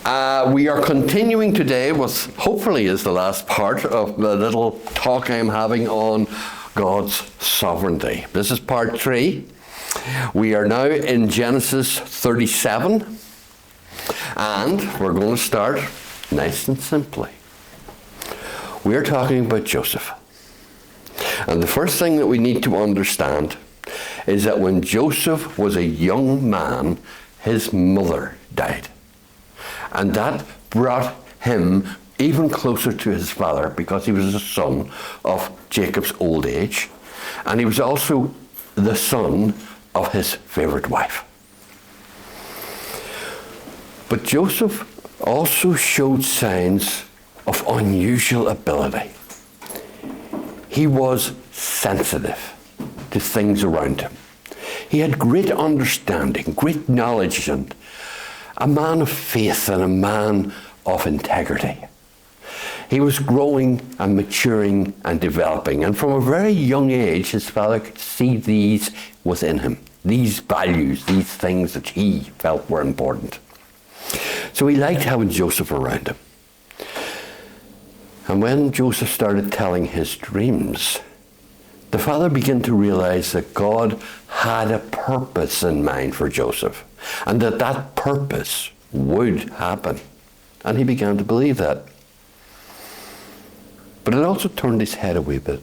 We are continuing today with, hopefully is the last part of the little talk I'm having on God's sovereignty. This is part 3. We are now in Genesis 37, and we're going to start nice and simply. We're talking about Joseph. And the first thing that we need to understand is that when Joseph was a young man, his mother died. And that brought him even closer to his father because he was the son of Jacob's old age. And he was also the son of his favorite wife. But Joseph also showed signs of unusual ability. He was sensitive to things around him. He had great understanding, great knowledge, and a man of faith and a man of integrity. He was growing and maturing and developing, and from a very young age his father could see these within him, these values, these things that he felt were important. So he liked having Joseph around him. And when Joseph started telling his dreams, the father began to realize that God had a purpose in mind for Joseph, and that purpose would happen. And he began to believe that. But it also turned his head a wee bit,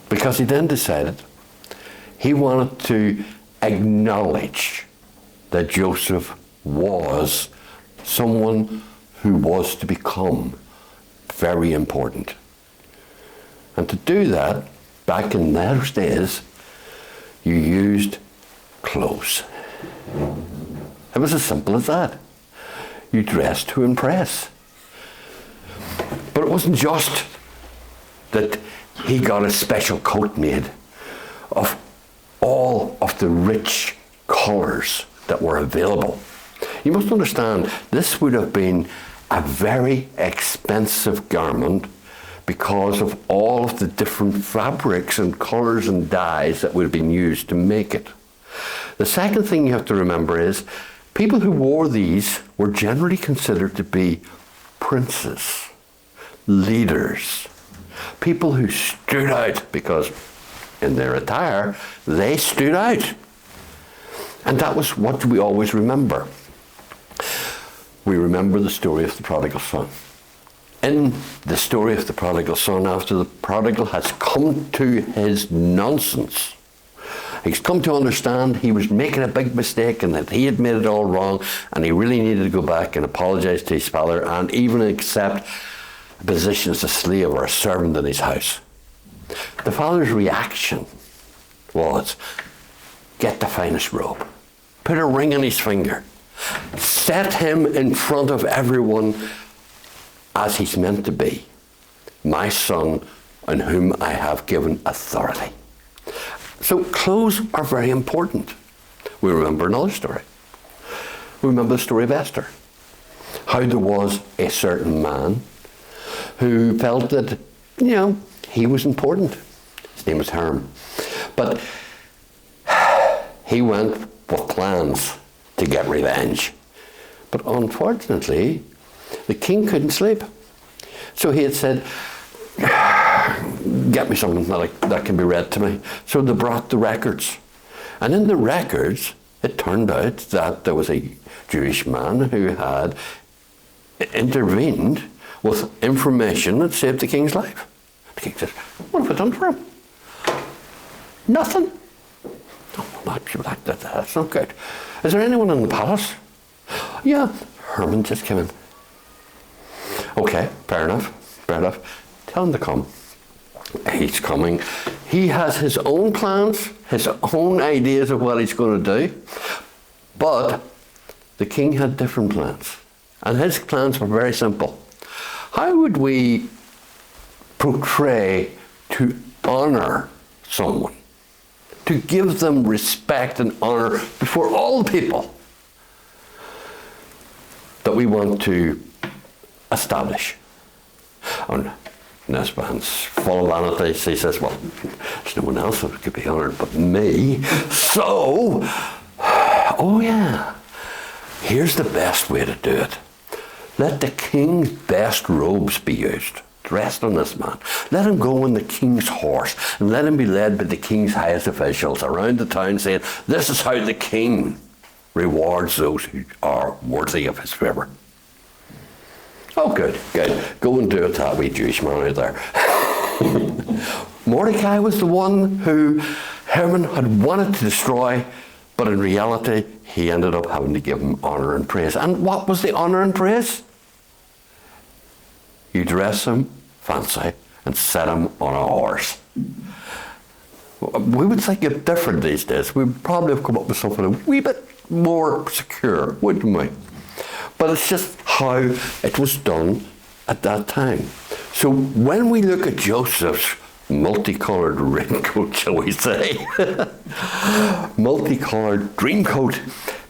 because he then decided he wanted to acknowledge that Joseph was someone who was to become very important. And to do that, back in those days, you used clothes. It was as simple as that. You dressed to impress. But it wasn't just that he got a special coat made of all of the rich colours that were available. You must understand, this would have been a very expensive garment because of all of the different fabrics and colours and dyes that would have been used to make it. The second thing you have to remember is people who wore these were generally considered to be princes, leaders, people who stood out because in their attire they stood out. And that was what we always remember. We remember the story of the prodigal son. In the story of the prodigal son, after the prodigal has come to his nonsense, he's come to understand he was making a big mistake and that he had made it all wrong, and he really needed to go back and apologize to his father and even accept a position as a slave or a servant in his house. The father's reaction was, get the finest robe, put a ring on his finger, set him in front of everyone as he's meant to be, my son on whom I have given authority. So clothes are very important. We remember another story. We remember the story of Esther. How there was a certain man who felt that, he was important. His name was Herm. But he went with plans to get revenge. But unfortunately, the king couldn't sleep. So he had said, get me something that can be read to me. So they brought the records. And in the records, it turned out that there was a Jewish man who had intervened with information that saved the king's life. The king says, what have I done for him? Nothing. Oh, that's not good. Is there anyone in the palace? Yeah, Herman just came in. Okay, fair enough. Tell him to come. He's coming. He has his own plans, his own ideas of what he's going to do. But the king had different plans. And his plans were very simple. How would we portray to honour someone? To give them respect and honour before all the people that we want to establish. And Nesbitt's full of vanity. He says, well, there's no one else that could be honoured but me. So, oh yeah, Here's the best way to do it. Let the king's best robes be used, dressed on this man. Let him go on the king's horse, and let him be led by the king's highest officials around the town, saying, this is how the king rewards those who are worthy of his favour. Oh, good. Go and do it, that wee Jewish man out there. Mordecai was the one who Haman had wanted to destroy, but in reality, he ended up having to give him honour and praise. And what was the honour and praise? You dress him fancy and set him on a horse. We would think it different these days. We would probably have come up with something a wee bit more secure, wouldn't we? But it's just how it was done at that time. So when we look at Joseph's multicoloured raincoat, shall we say, multicoloured dream coat,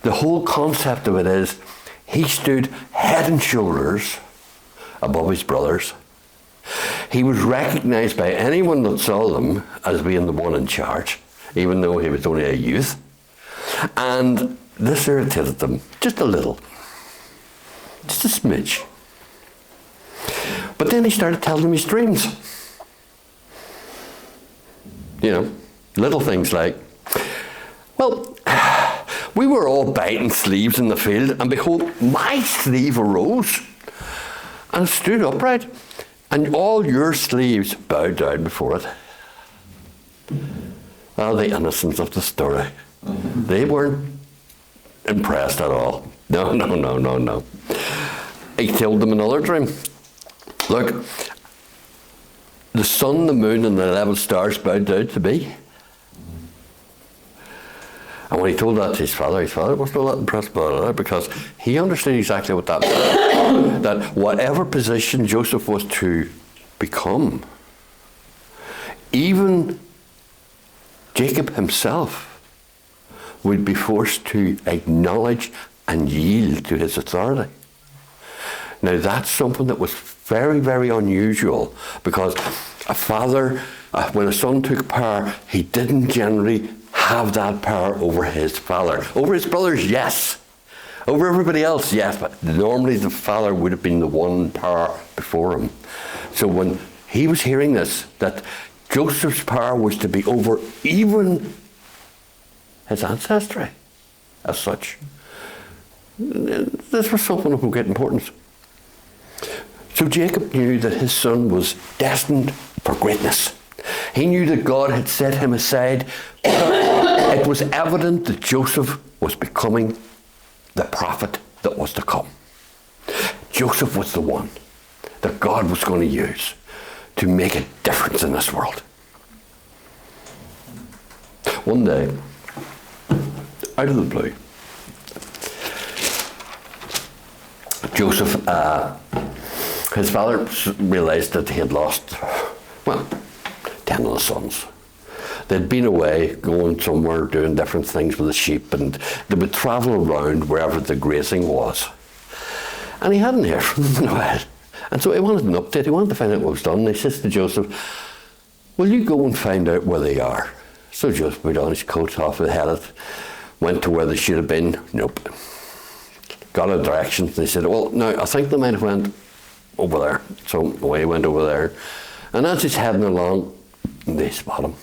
the whole concept of it is he stood head and shoulders above his brothers. He was recognised by anyone that saw them as being the one in charge, even though he was only a youth. And this irritated them just a little, just a smidge. But then he started telling them his dreams. You know, little things like, well, we were all biting sleeves in the field, and behold, my sleeve arose and stood upright, and all your sleeves bowed down before it. Well, the innocence of the story. They weren't impressed at all. No. He told them another dream. Look, the sun, the moon, and the 11 stars bowed down to me. And when he told that to his father was not that impressed by it, because he understood exactly what that meant. That whatever position Joseph was to become, even Jacob himself would be forced to acknowledge and yield to his authority. Now that's something that was very, very unusual, because a father, when a son took power, he didn't generally have that power over his father. Over his brothers, yes. Over everybody else, yes. But normally the father would have been the one in power before him. So when he was hearing this, that Joseph's power was to be over even his ancestry as such, this was something of great importance. So Jacob knew that his son was destined for greatness. He knew that God had set him aside. It was evident that Joseph was becoming the prophet that was to come. Joseph was the one that God was going to use to make a difference in this world. One day, out of the blue, Joseph, his father realised that he had lost, 10 of the sons. They'd been away, going somewhere, doing different things with the sheep, and they would travel around wherever the grazing was. And he hadn't heard from them in a while. And so he wanted an update, he wanted to find out what was done. And he says to Joseph, will you go and find out where they are? So Joseph put on his coat, off his head, went to where they should have been. Nope. Got a direction. They said, well, no, I think they might have went over there. So away he went over there. And as he's heading along, they spot him.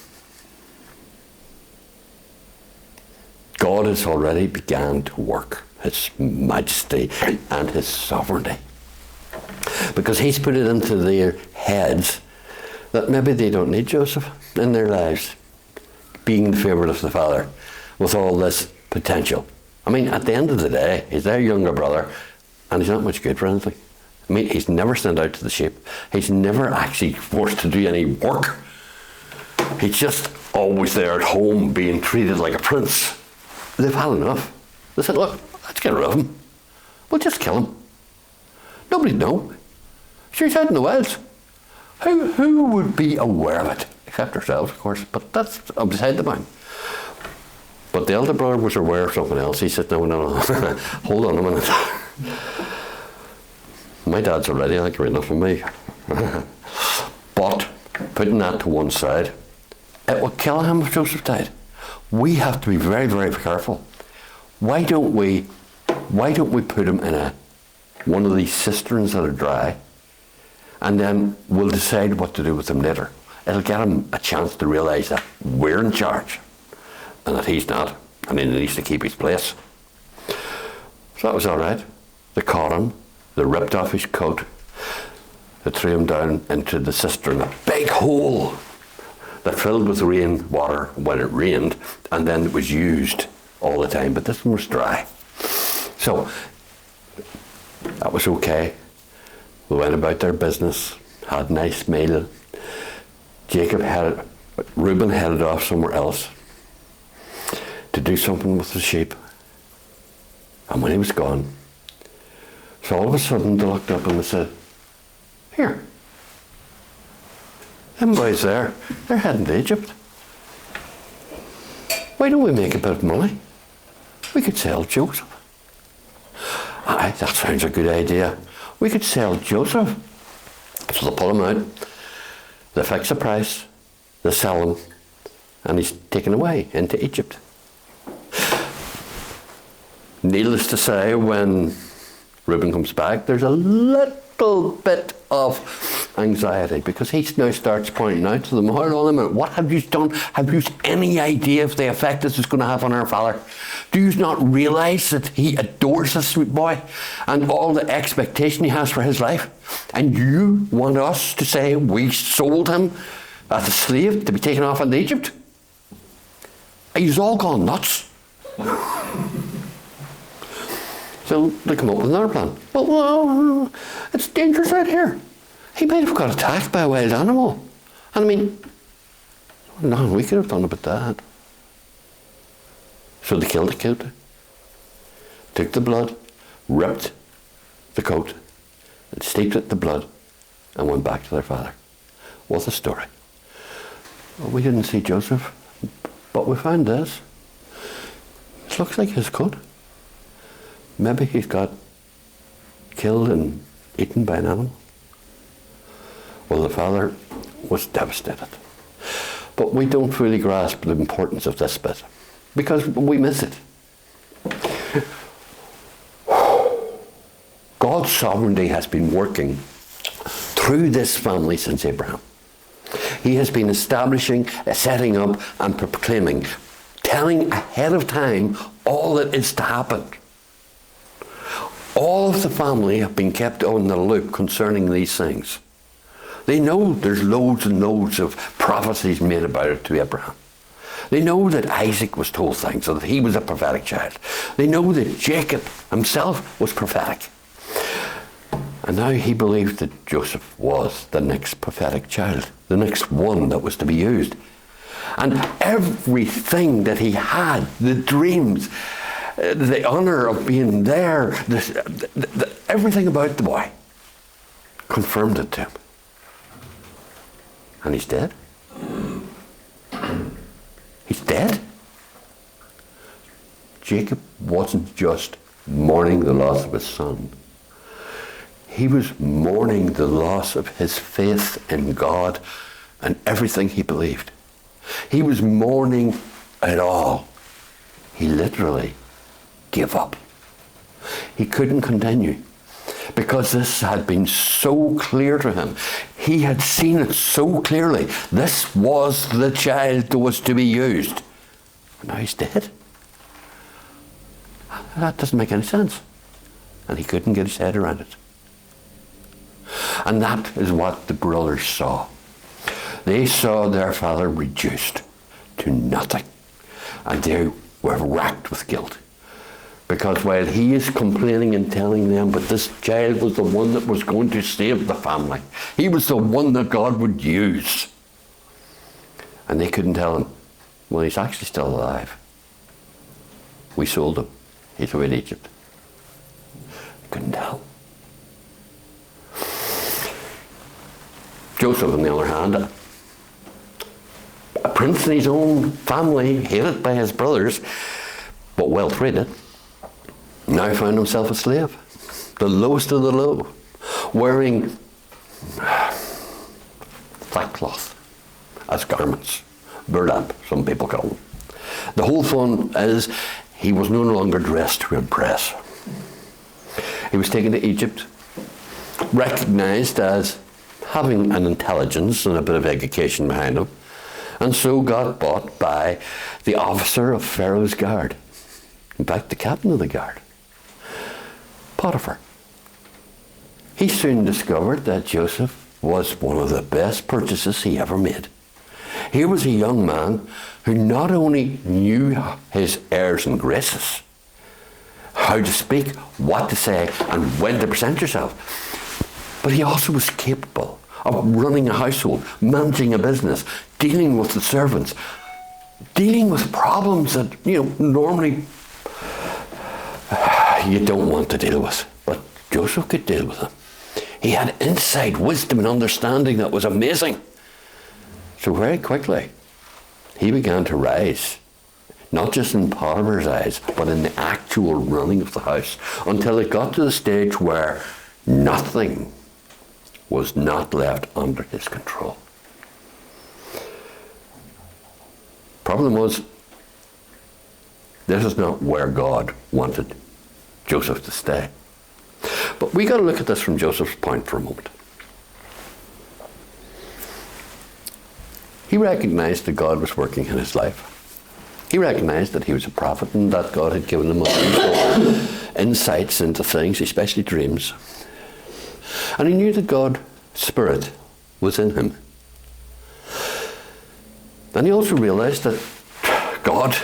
God has already began to work his majesty and his sovereignty, because he's put it into their heads that maybe they don't need Joseph in their lives, being the favourite of the father with all this potential. I mean, at the end of the day, he's their younger brother, and he's not much good for anything. I mean, he's never sent out to the sheep. He's never actually forced to do any work. He's just always there at home being treated like a prince. They've had enough. They said, look, let's get rid of him. We'll just kill him. Nobody'd know. Sure, he's out in the wilds. Who would be aware of it? Except ourselves, of course, but that's beside the point. But the elder brother was aware of something else. He said, no, hold on a minute. My dad's already angry enough for me. But putting that to one side, it would kill him if Joseph died. We have to be very, very careful. Why don't we why don't we put him in one of these cisterns that are dry, and then we'll decide what to do with him later. It'll get him a chance to realise that we're in charge and that he's not, and he needs to keep his place. So that was all right. They caught him, they ripped off his coat, they threw him down into the cistern, a big hole that filled with rain water when it rained, and then it was used all the time, but this one was dry. So that was okay. They went about their business, had a nice meal. Reuben headed off somewhere else to do something with the sheep. And when he was gone, so all of a sudden they looked up and they said, here, them boys there, they're heading to Egypt. Why don't we make a bit of money? We could sell Joseph. Aye, that sounds a good idea. We could sell Joseph. So they pull him out, they fix a price, they sell him, and he's taken away into Egypt. Needless to say, when Reuben comes back, there's a little bit of anxiety, because he now starts pointing out to them, hold on a minute, what have you done? Have you any idea of the effect this is going to have on our father? Do you not realise that he adores this sweet boy and all the expectation he has for his life? And you want us to say we sold him as a slave to be taken off into Egypt? He's all gone nuts. So they come up with another plan. Well, it's dangerous out here. He might have got attacked by a wild animal. And I mean, no, we could have done about that. So they killed the coat, took the blood, ripped the coat, and steeped it in the blood, and went back to their father. What a story. Well, we didn't see Joseph, but we found this. It looks like his coat. Maybe he's got killed and eaten by an animal. Well, the father was devastated. But we don't really grasp the importance of this bit, because we miss it. God's sovereignty has been working through this family since Abraham. He has been establishing, setting up, and proclaiming, telling ahead of time all that is to happen. All of the family have been kept on the loop concerning these things. They know there's loads and loads of prophecies made about it to Abraham. They know that Isaac was told things, so that he was a prophetic child. They know that Jacob himself was prophetic. And now he believed that Joseph was the next prophetic child, the next one that was to be used. And everything that he had, the dreams, the honour of being there, everything about the boy confirmed it to him. And he's dead. He's dead. Jacob wasn't just mourning the loss of his son. He was mourning the loss of his faith in God and everything he believed. He was mourning it all. He literally gave up. He couldn't continue because this had been so clear to him. He had seen it so clearly. This was the child that was to be used. And now he's dead. That doesn't make any sense. And he couldn't get his head around it. And that is what the brothers saw. They saw their father reduced to nothing. And they were racked with guilt. Because while he is complaining and telling them, but this child was the one that was going to save the family. He was the one that God would use. And they couldn't tell him, well, he's actually still alive. We sold him. He's away to Egypt. They couldn't tell. Joseph, on the other hand, a prince in his own family, hated by his brothers, but well treated, now found himself a slave, the lowest of the low, wearing sackcloth as garments, burlap, some people call them. The whole fun is he was no longer dressed to impress. He was taken to Egypt, recognized as having an intelligence and a bit of education behind him, and so got bought by the officer of Pharaoh's guard. In fact, the captain of the guard, Potiphar. He soon discovered that Joseph was one of the best purchases he ever made. Here was a young man who not only knew his airs and graces, how to speak, what to say, and when to present yourself, but he also was capable of running a household, managing a business, dealing with the servants, dealing with problems that, normally you don't want to deal with. But Joseph could deal with them. He had insight, wisdom, and understanding that was amazing. So very quickly, he began to rise, not just in Potiphar's eyes, but in the actual running of the house, until it got to the stage where nothing was not left under his control. Problem was, this is not where God wanted Joseph to stay. But we got to look at this from Joseph's point for a moment. He recognized that God was working in his life. He recognized that he was a prophet and that God had given him insights into things, especially dreams. And he knew that God's Spirit was in him. And he also realized that God's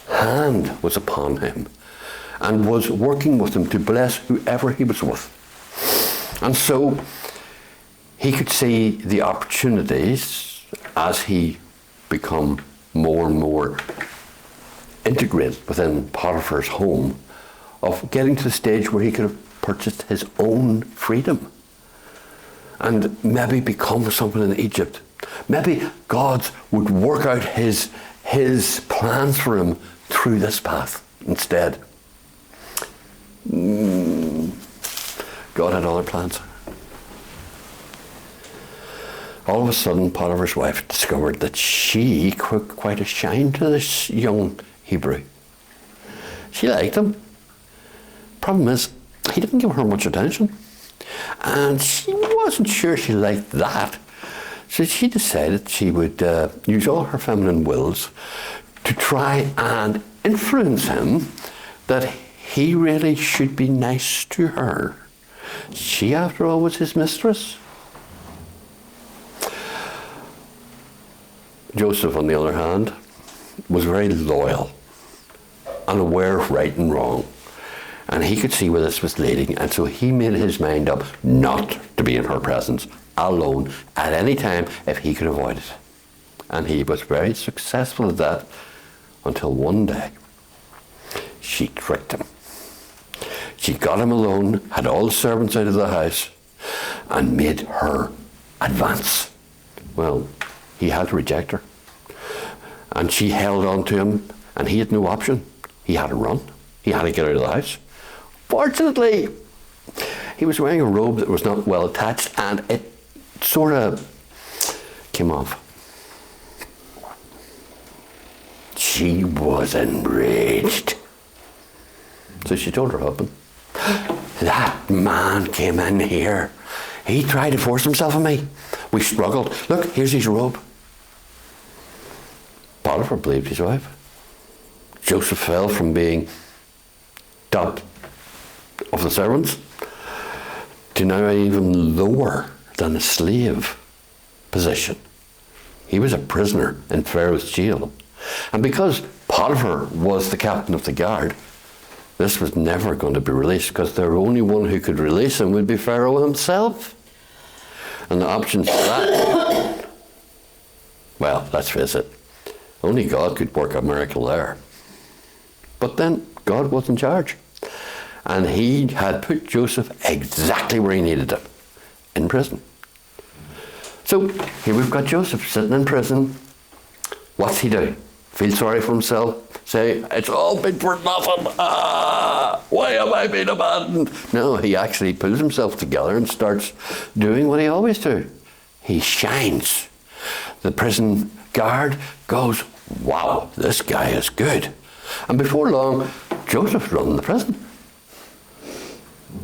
hand was upon him and was working with him to bless whoever he was with. And so he could see the opportunities as he become more and more integrated within Potiphar's home of getting to the stage where he could have purchased his own freedom and maybe become something in Egypt. Maybe God would work out his plans for him through this path instead. God had other plans. All of a sudden, Potiphar's wife discovered that she took quite a shine to this young Hebrew. She liked him. Problem is, he didn't give her much attention. And she wasn't sure she liked that. So she decided she would use all her feminine wills to try and influence him that he really should be nice to her. She, after all, was his mistress. Joseph, on the other hand, was very loyal and aware of right and wrong. And he could see where this was leading. And so he made his mind up not to be in her presence alone at any time if he could avoid it. And he was very successful at that until one day she tricked him. She got him alone, had all the servants out of the house, and made her advance. Well, he had to reject her. And she held on to him, and he had no option. He had to run. He had to get out of the house. Fortunately, he was wearing a robe that was not well attached, and it sort of came off. She was enraged. So she told her husband, "That man came in here. He tried to force himself on me. We struggled. Look, here's his robe." Potiphar believed his wife. Joseph fell from being top of the servants to now even lower than a slave position. He was a prisoner in Pharaoh's jail. And because Potiphar was the captain of the guard, this was never going to be released, because the only one who could release him would be Pharaoh himself. And the options for that, well, let's face it, only God could work a miracle there. But then God was in charge. And he had put Joseph exactly where he needed him, in prison. So here we've got Joseph sitting in prison. What's he do? Feel sorry for himself? Say, it's all been for nothing. Why am I being abandoned? No, he actually pulls himself together and starts doing what he always do. He shines. The prison guard goes, "Wow, this guy is good." And before long, Joseph's running the prison.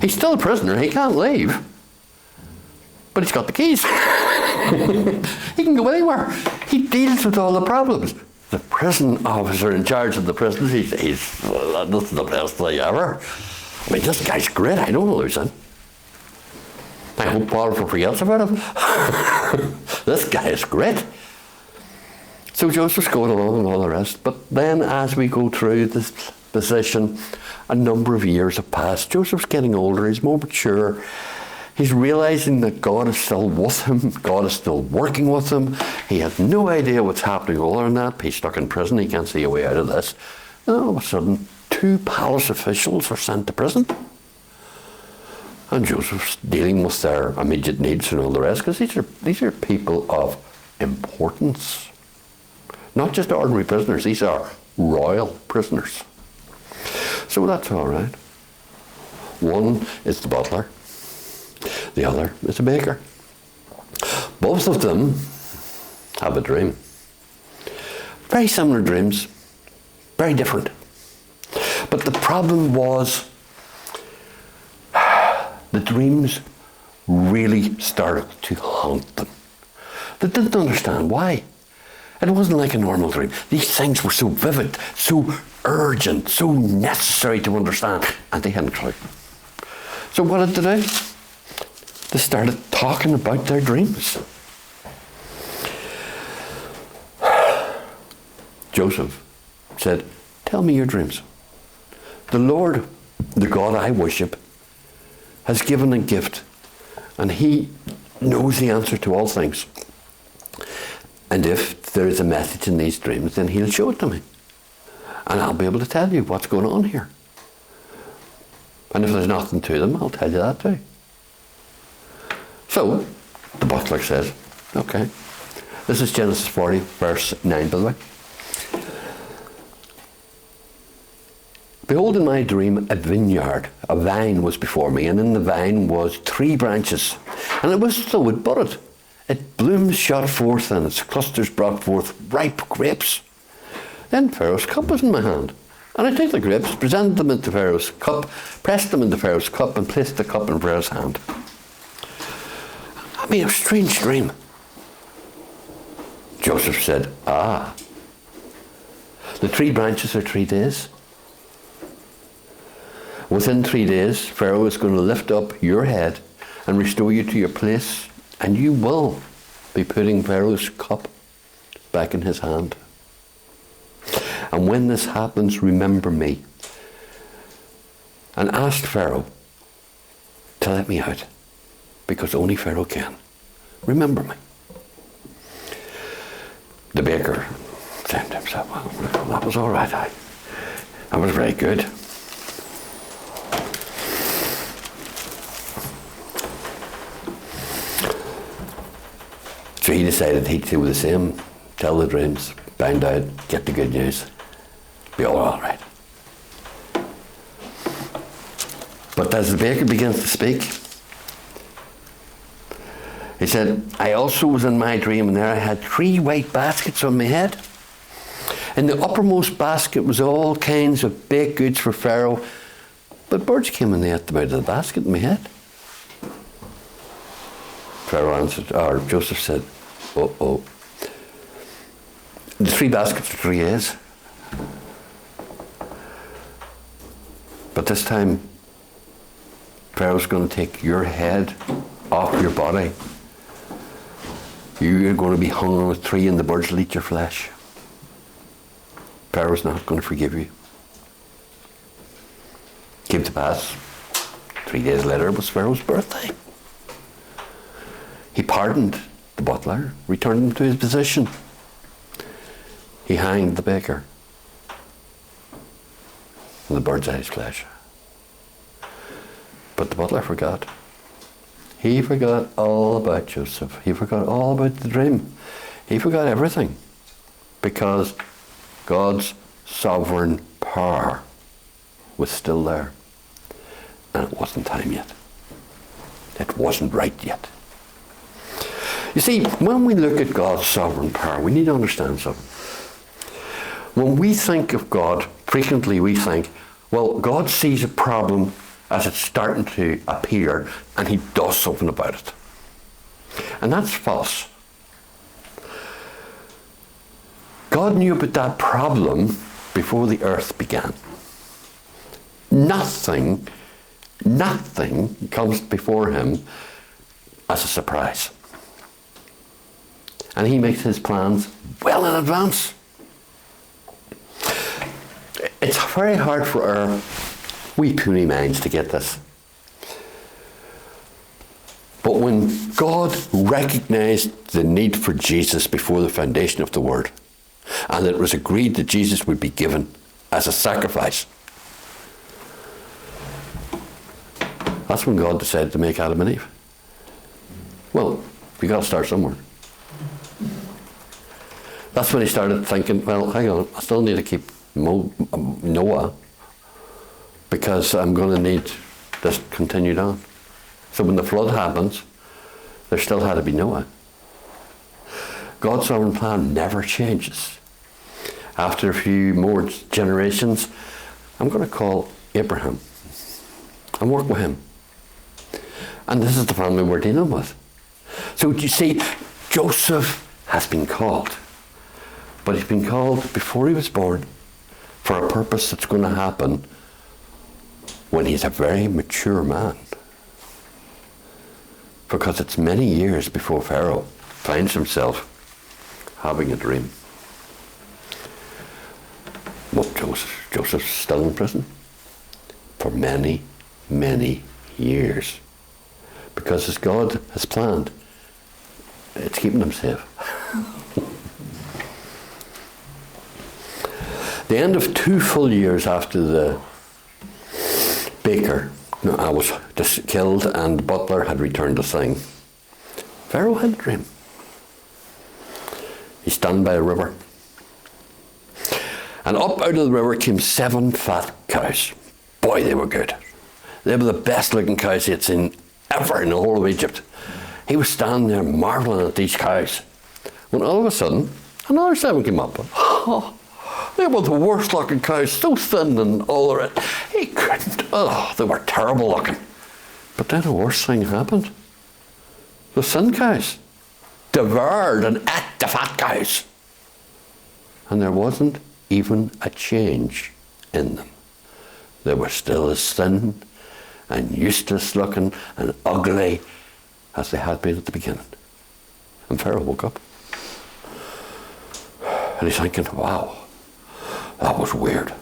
He's still a prisoner. He can't leave. But he's got the keys. He can go anywhere. He deals with all the problems. The prison officer in charge of the prison, well, this is the best thing ever. I mean, this guy's great. I don't lose him. I hope Potiphar forgets about him. This guy is great. So Joseph's going along and all the rest. But then as we go through this position, a number of years have passed. Joseph's getting older. He's more mature. He's realizing that God is still with him. God is still working with him. He has no idea what's happening other than that. He's stuck in prison. He can't see a way out of this. And all of a sudden, 2 palace officials are sent to prison. And Joseph's dealing with their immediate needs and all the rest, because these are people of importance. Not just ordinary prisoners. These are royal prisoners. So that's all right. One is the butler. The other is a baker. Both of them have a dream. Very similar dreams, very different. But the problem was the dreams really started to haunt them. They didn't understand why. It wasn't like a normal dream. These things were so vivid, so urgent, so necessary to understand, and they hadn't a clue. So what did they do? They started talking about their dreams. Joseph said, "Tell me your dreams. The Lord, the God I worship, has given a gift, and he knows the answer to all things. And if there is a message in these dreams, then he'll show it to me. And I'll be able to tell you what's going on here. And if there's nothing to them, I'll tell you that too." So, the butler says, okay. This is Genesis 40, verse 9, by the way. "Behold, in my dream, a vineyard, a vine was before me, and in the vine was 3 branches, and it was so it budded. Its blooms shot forth, and its clusters brought forth ripe grapes. Then Pharaoh's cup was in my hand, and I took the grapes, presented them into Pharaoh's cup, pressed them into Pharaoh's cup, and placed the cup in Pharaoh's hand." I mean, a strange dream. Joseph said, the 3 branches are 3 days. Within 3 days, Pharaoh is going to lift up your head and restore you to your place, and you will be putting Pharaoh's cup back in his hand. And when this happens, remember me and ask Pharaoh to let me out, because only Pharaoh can. Remember me. The baker said to himself, "Well, that was all right. That was very good." So he decided he'd do the same. Tell the dreams, find out, get the good news. Be all right. But as the baker begins to speak, he said, "I also was in my dream, and there I had 3 white baskets on my head. In the uppermost basket was all kinds of baked goods for Pharaoh, but birds came and they ate them out of the basket in my head." Pharaoh answered, or Joseph said, "Uh-oh. The 3 baskets are 3 days. But this time, Pharaoh's going to take your head off your body. You're going to be hung on a tree and the birds will eat your flesh. Pharaoh's not going to forgive you." Came to pass, 3 days later was Pharaoh's birthday. He pardoned the butler, returned him to his position. He hanged the baker, and the birds ate his flesh. But the butler forgot. He forgot all about Joseph. He forgot all about the dream. He forgot everything, because God's sovereign power was still there. And it wasn't time yet. It wasn't right yet. You see, when we look at God's sovereign power, we need to understand something. When we think of God, frequently we think, well, God sees a problem as it's starting to appear, and he does something about it. And that's false. God knew about that problem before the earth began. Nothing comes before him as a surprise. And he makes his plans well in advance. It's very hard for our wee puny minds to get this. But when God recognized the need for Jesus before the foundation of the world, and it was agreed that Jesus would be given as a sacrifice, that's when God decided to make Adam and Eve. Well, we got to start somewhere. That's when he started thinking, well, hang on, I still need to keep Noah, because I'm going to need this continued on. So when the flood happens, there still had to be Noah. God's sovereign plan never changes. After a few more generations, I'm going to call Abraham and work with him. And this is the family we're dealing with. So you see, Joseph has been called. But he's been called before he was born for a purpose that's going to happen when he's a very mature man. Because it's many years before Pharaoh finds himself having a dream. What, Joseph's still in prison for many, many years. Because as God has planned, it's keeping him safe. The end of 2 full years after the baker was killed and the butler had returned to sing, Pharaoh had a dream. He's standing by a river. And up out of the river came 7 fat cows. Boy, they were good. They were the best looking cows he had seen ever in the whole of Egypt. He was standing there marveling at these cows, when all of a sudden another 7 came up. Oh, they were the worst looking cows, so thin and all the rest. He couldn't. Oh, they were terrible looking. But then a worse thing happened. The thin cows devoured and ate the fat cows. And there wasn't even a change in them. They were still as thin and useless looking and ugly as they had been at the beginning. And Pharaoh woke up. And he's thinking, wow, that was weird.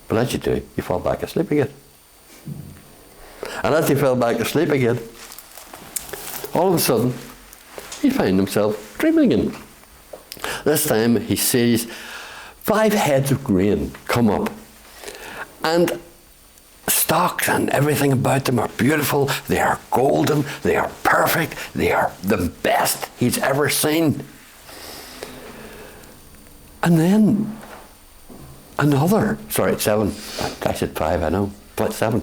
But as you do, you fall back asleep again. And as he fell back asleep again, all of a sudden, he found himself dreaming again. This time he sees 5 heads of grain come up. And stalks and everything about them are beautiful. They are golden. They are perfect. They are the best he's ever seen. And then another, 7. I said 5, I know, but 7.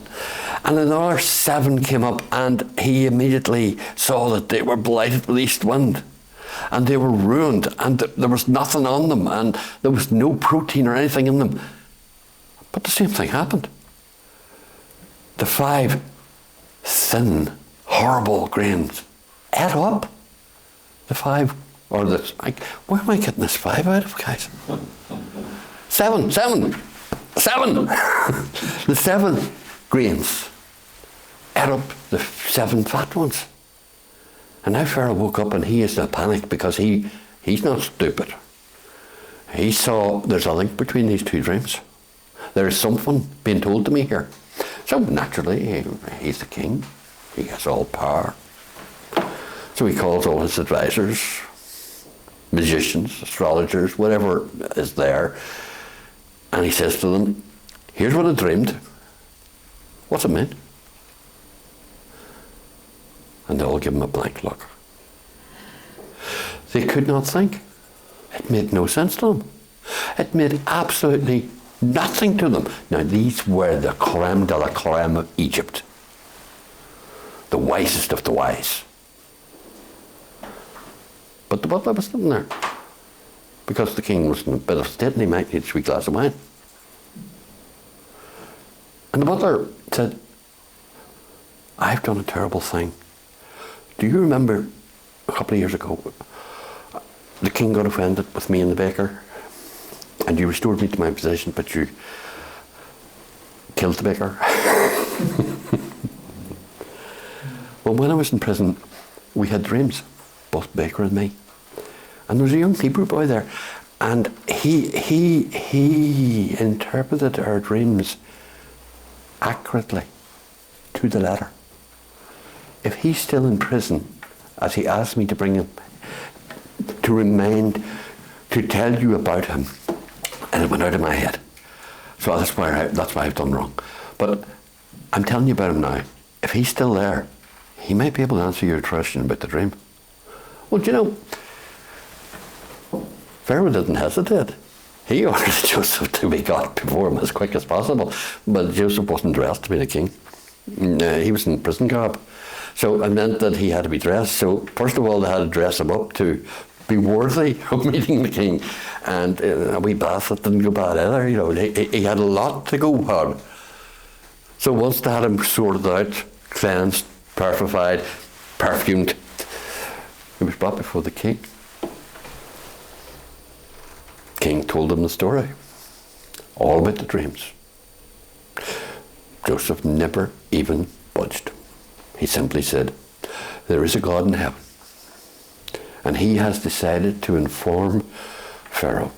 And another 7 came up, and he immediately saw that they were blighted with east wind. And they were ruined, and there was nothing on them, and there was no protein or anything in them. But the same thing happened. The 5 thin, horrible grains ate up the 5, or the, where am I getting this 5 out of, guys? 7. The 7 grains ate up the 7 fat ones. And now Pharaoh woke up, and he is in a panic, because he's not stupid. He saw there's a link between these 2 dreams. There is something being told to me here. So naturally, he's the king. He has all power. So he calls all his advisors, magicians, astrologers, whatever is there. And he says to them, here's what I dreamed. What's it mean? And they all give him a blank look. They could not think. It made no sense to them. It made absolutely nothing to them. Now, these were the creme de la creme of Egypt. The wisest of the wise. But the butler was sitting there, because the king was in a bit of state and he might need a sweet glass of wine. And the butler said, I've done a terrible thing. Do you remember a couple of years ago, the king got offended with me and the baker, and you restored me to my position, but you killed the baker? Well, when I was in prison, we had dreams, both Baker and me. And there was a young Hebrew boy there, and he interpreted our dreams accurately, to the letter. If he's still in prison, as he asked me to bring him, to tell you about him, and it went out of my head. So that's why I've done wrong. But I'm telling you about him now. If he's still there, he might be able to answer your question about the dream. Well, do you know, Pharaoh didn't hesitate. He ordered Joseph to be got before him as quick as possible. But Joseph wasn't dressed to be the king. He was in prison garb. So it meant that he had to be dressed. So first of all, they had to dress him up to be worthy of meeting the king. And a wee bath that didn't go bad either. You know, he had a lot to go hard. So once they had him sorted out, cleansed, purified, perfumed, he was brought before the king. King told him the story, all about the dreams. Joseph never even budged. He simply said, there is a God in heaven, and he has decided to inform Pharaoh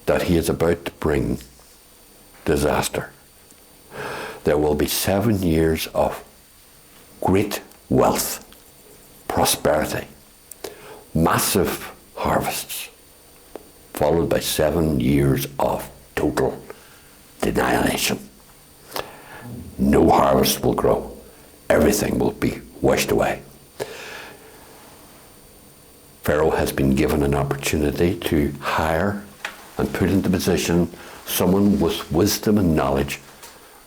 that he is about to bring disaster. There will be 7 years of great wealth, prosperity, massive harvests, followed by 7 years of total annihilation. No harvest will grow. Everything will be washed away. Pharaoh has been given an opportunity to hire and put into position someone with wisdom and knowledge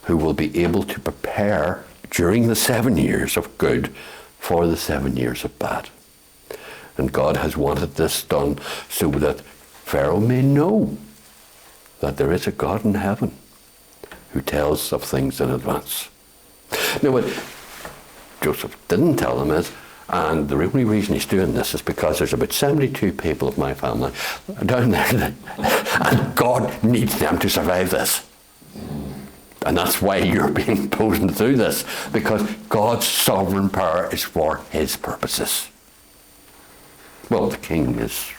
who will be able to prepare during the 7 years of good for the 7 years of bad. And God has wanted this done so that Pharaoh may know that there is a God in heaven who tells of things in advance. Now, what Joseph didn't tell them is, and the only reason he's doing this is because there's about 72 people of my family down there, and God needs them to survive this. And that's why you're being chosen to do this, because God's sovereign power is for his purposes. Well, the king is,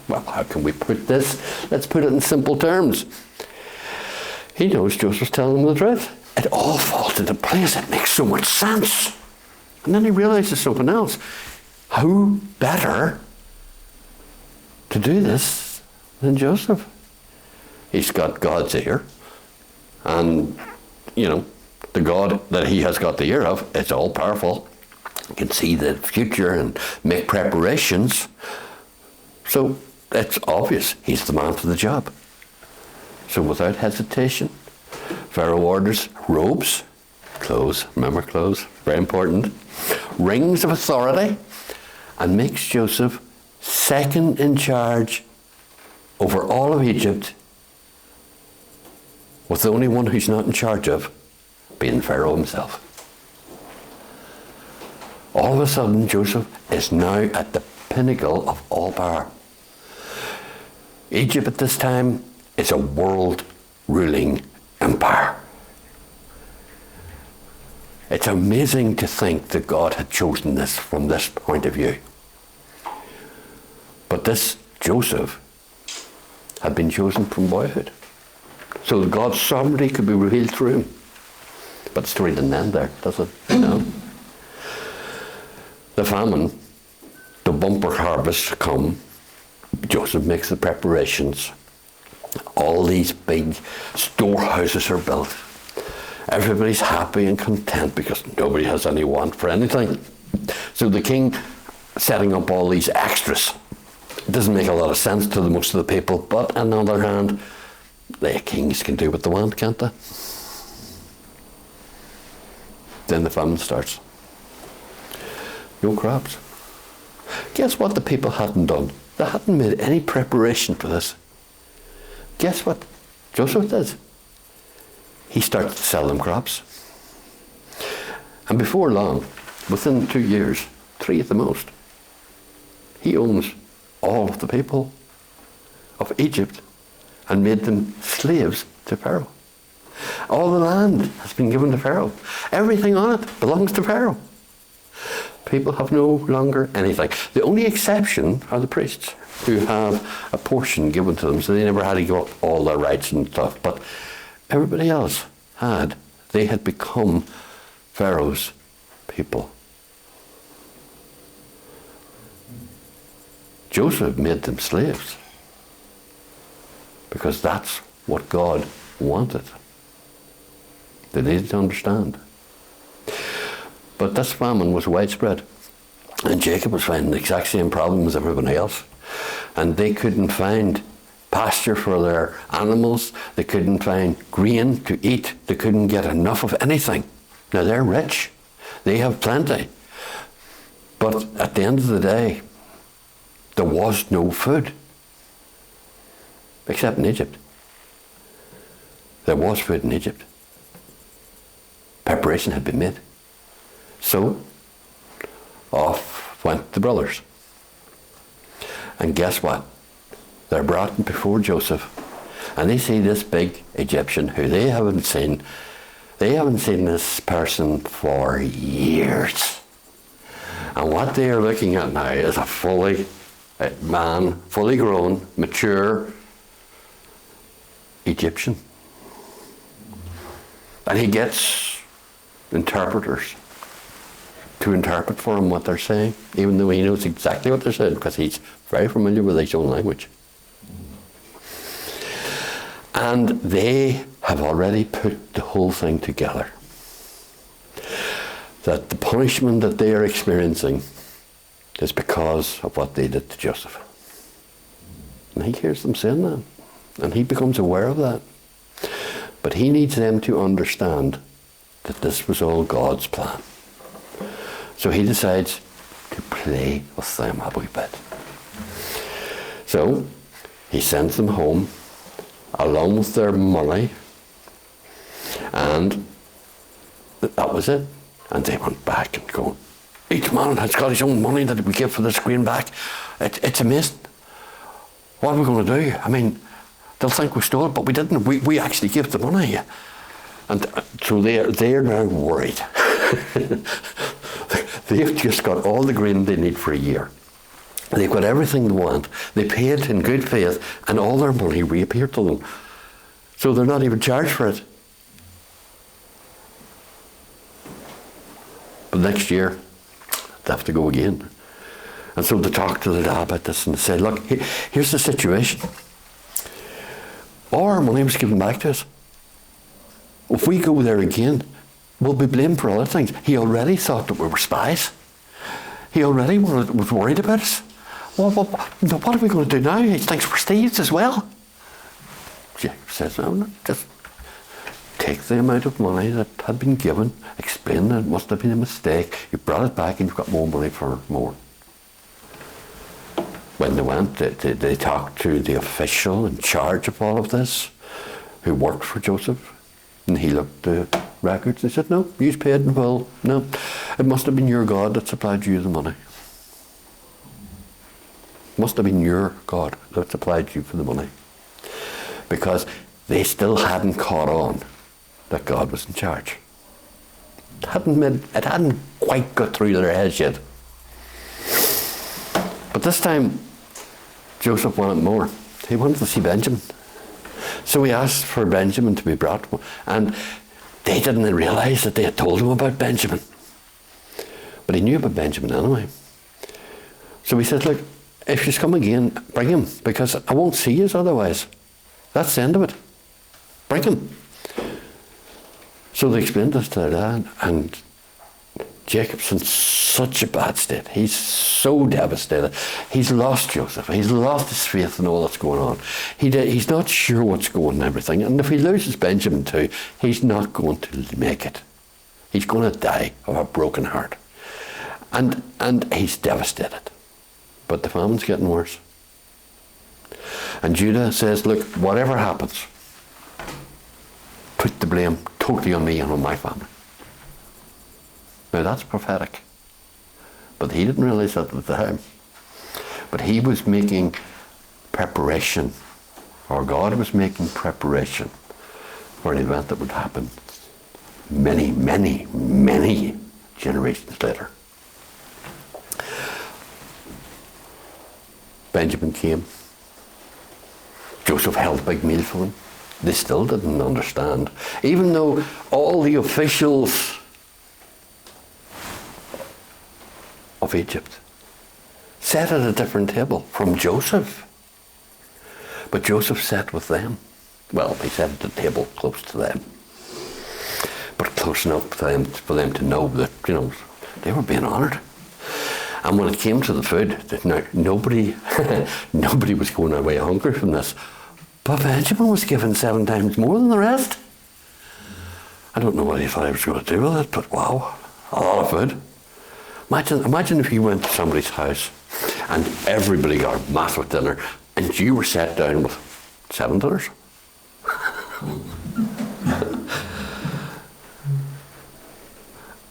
well, how can we put this? Let's put it in simple terms. He knows Joseph's telling him the truth. It all falls into place. It makes so much sense. And then he realizes something else. Who better to do this than Joseph? He's got God's ear. And, you know, the God that he has got the ear of is all powerful. He can see the future and make preparations. So it's obvious he's the man for the job. So without hesitation, Pharaoh orders robes, clothes, remember clothes, very important, rings of authority, and makes Joseph second in charge over all of Egypt, with the only one who's not in charge of being Pharaoh himself. All of a sudden, Joseph is now at the pinnacle of all power. Egypt at this time is a world-ruling empire. It's amazing to think that God had chosen this from this point of view. But this Joseph had been chosen from boyhood. So that God's sovereignty could be revealed through him. But the story didn't end there, does it? No. The famine, the bumper harvest come. Joseph makes the preparations. All these big storehouses are built. Everybody's happy and content because nobody has any want for anything. So the king setting up all these extras doesn't make a lot of sense to most of the people, but on the other hand, the kings can do what they want, can't they? Then the famine starts. No crops. Guess what the people hadn't done? They hadn't made any preparation for this. Guess what Joseph did? he starts to sell them crops. And before long, within 2 years, 3 at the most, he owns all of the people of Egypt and made them slaves to Pharaoh. All the land has been given to Pharaoh. Everything on it belongs to Pharaoh. People have no longer anything. The only exception are the priests, who have a portion given to them, so they never had to give up all their rights and stuff. But everybody else had. They had become Pharaoh's people. Joseph made them slaves because that's what God wanted. They needed to understand. But this famine was widespread, and Jacob was finding the exact same problem as everybody else. And they couldn't find pasture for their animals. They couldn't find grain to eat. They couldn't get enough of anything. Now they're rich. They have plenty. But at the end of the day, there was no food. Except in Egypt. There was food in Egypt. Preparation had been made. So, off went the brothers. And guess what? They're brought before Joseph. And they see this big Egyptian who they haven't seen. They haven't seen this person for years. And what they are looking at now is a fully grown, mature Egyptian. And he gets interpreters to interpret for him what they're saying, even though he knows exactly what they're saying, because he's very familiar with his own language. And they have already put the whole thing together. That the punishment that they are experiencing is because of what they did to Joseph. And he hears them saying that. And he becomes aware of that. But he needs them to understand that this was all God's plan. So he decides to play with them a wee bit. So he sends them home along with their money, and that was it. And they went back and go, each man has got his own money that we give for this grain back. It's amazing. What are we going to do? I mean, they'll think we stole it, but we didn't. We actually gave the money. And so they're now worried. They've just got all the grain they need for a year. They've got everything they want. They paid in good faith, and all their money reappeared to them. So they're not even charged for it. But next year, they have to go again. And so they talk to the dad about this and they say, look, here's the situation. All our money was given back to us. If we go there again, we'll be blamed for other things. He already thought that we were spies. He already was worried about us. What are we going to do now? He thinks we're thieves as well. Jacob says, no, just take the amount of money that had been given, explain that it must have been a mistake. You brought it back and you've got more money for more. When they went, they talked to the official in charge of all of this, who worked for Joseph, and he looked at the records. They said, no, you paid in full. No, it must have been your God that supplied you the money. It must have been your God that supplied you for the money. Because they still hadn't caught on that God was in charge. It hadn't quite got through their heads yet. But this time, Joseph wanted more. He wanted to see Benjamin. So he asked for Benjamin to be brought. And they didn't realise that they had told him about Benjamin. But he knew about Benjamin anyway. So he said, look, if you come again, bring him, because I won't see you otherwise. That's the end of it. Bring him. So they explained this to their dad, and Jacob's in such a bad state. He's so devastated. He's lost Joseph. He's lost his faith in all that's going on. He's not sure what's going on and everything. And if he loses Benjamin too, he's not going to make it. He's going to die of a broken heart. And he's devastated. But the famine's getting worse. And Judah says, look, whatever happens, put the blame totally on me and on my family. Now that's prophetic. But he didn't realize that at the time. But he was making preparation, or God was making preparation for an event that would happen many, many, many generations later. Benjamin came. Joseph held a big meal for them. They still didn't understand. Even though all the officials of Egypt sat at a different table from Joseph. But Joseph sat with them. Well, he sat at the table close to them. But close enough for them to know that, they were being honoured. And when it came to the food, now nobody was going away hungry from this. But Benjamin was given 7 times more than the rest. I don't know what he thought he was going to do with it, but wow, a lot of food. Imagine if you went to somebody's house and everybody got a massive dinner and you were sat down with 7 dinners.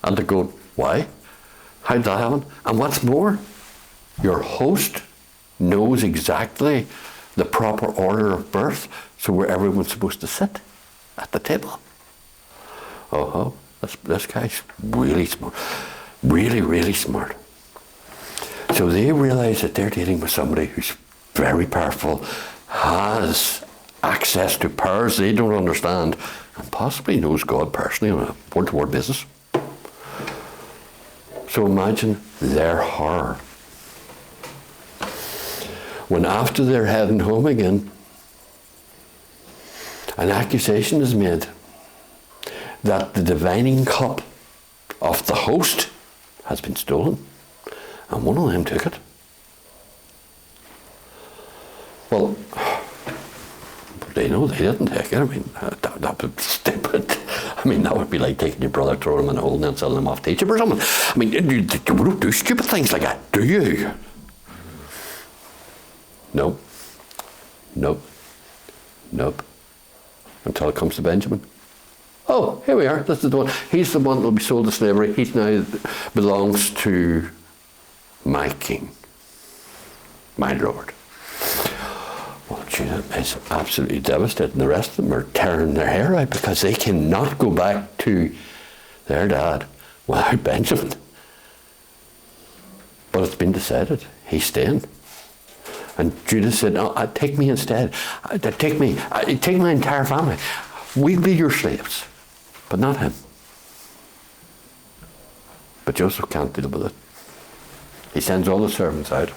And they're going, why? How did that happen? And what's more, your host knows exactly the proper order of birth, so where everyone's supposed to sit at the table. Oh, this guy's really smart. Really, really smart. So they realize that they're dealing with somebody who's very powerful, has access to powers they don't understand, and possibly knows God personally on a word-to-word basis. So imagine their horror when, after they're heading home again, an accusation is made that the divining cup of the host has been stolen, and one of them took it. Well, they know they didn't take it. I mean, that would be stupid. I mean, that would be like taking your brother, throwing him in a hole and then selling him off to Egypt or something. I mean, you don't do stupid things like that, do you? Nope. Until it comes to Benjamin. Oh, here we are. This is the one. He's the one that will be sold to slavery. He now belongs to my king, my Lord. Well, Judah is absolutely devastated, and the rest of them are tearing their hair out because they cannot go back to their dad without Benjamin. But it's been decided. He's staying. And Judah said, no, take me instead. Take my entire family. We'll be your slaves. But not him. But Joseph can't deal with it. He sends all the servants out.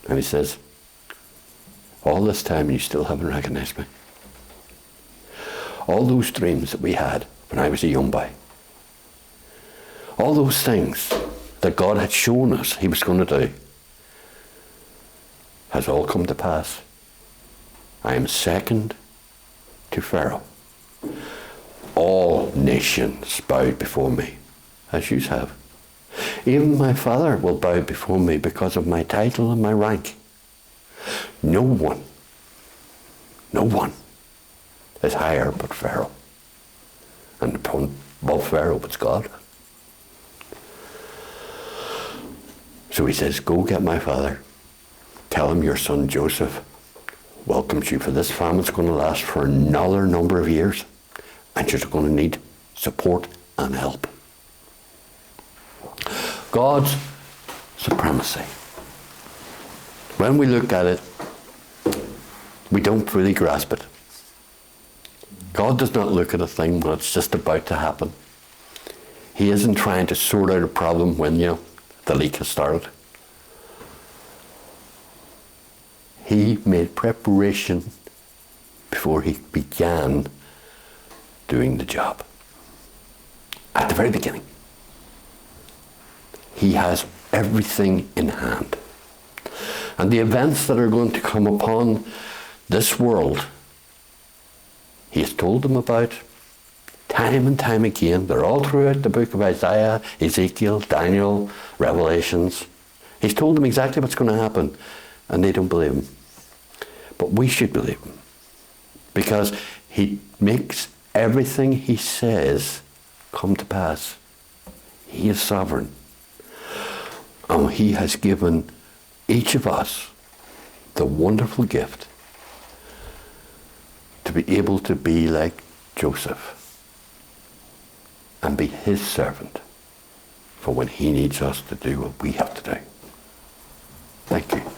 And he says, all this time you still haven't recognized me. All those dreams that we had when I was a young boy. All those things that God had shown us he was going to do has all come to pass. I am second to Pharaoh. All nations bowed before me, as you have. Even my father will bow before me because of my title and my rank. No one is higher but Pharaoh. And above Pharaoh but God. So he says, go get my father. Tell him your son Joseph welcomes you, for this famine's going to last for another number of years. And you're going to need support and help. God's supremacy. When we look at it, we don't really grasp it. God does not look at a thing when it's just about to happen. He isn't trying to sort out a problem when, the leak has started. He made preparation before he began doing the job. At the very beginning. He has everything in hand. And the events that are going to come upon this world, he has told them about time and time again. They're all throughout the book of Isaiah, Ezekiel, Daniel, Revelations. He's told them exactly what's going to happen, and they don't believe him. But we should believe him. because he makes everything he says come to pass. He is sovereign. And he has given each of us the wonderful gift to be able to be like Joseph and be his servant for when he needs us to do what we have to do. Thank you.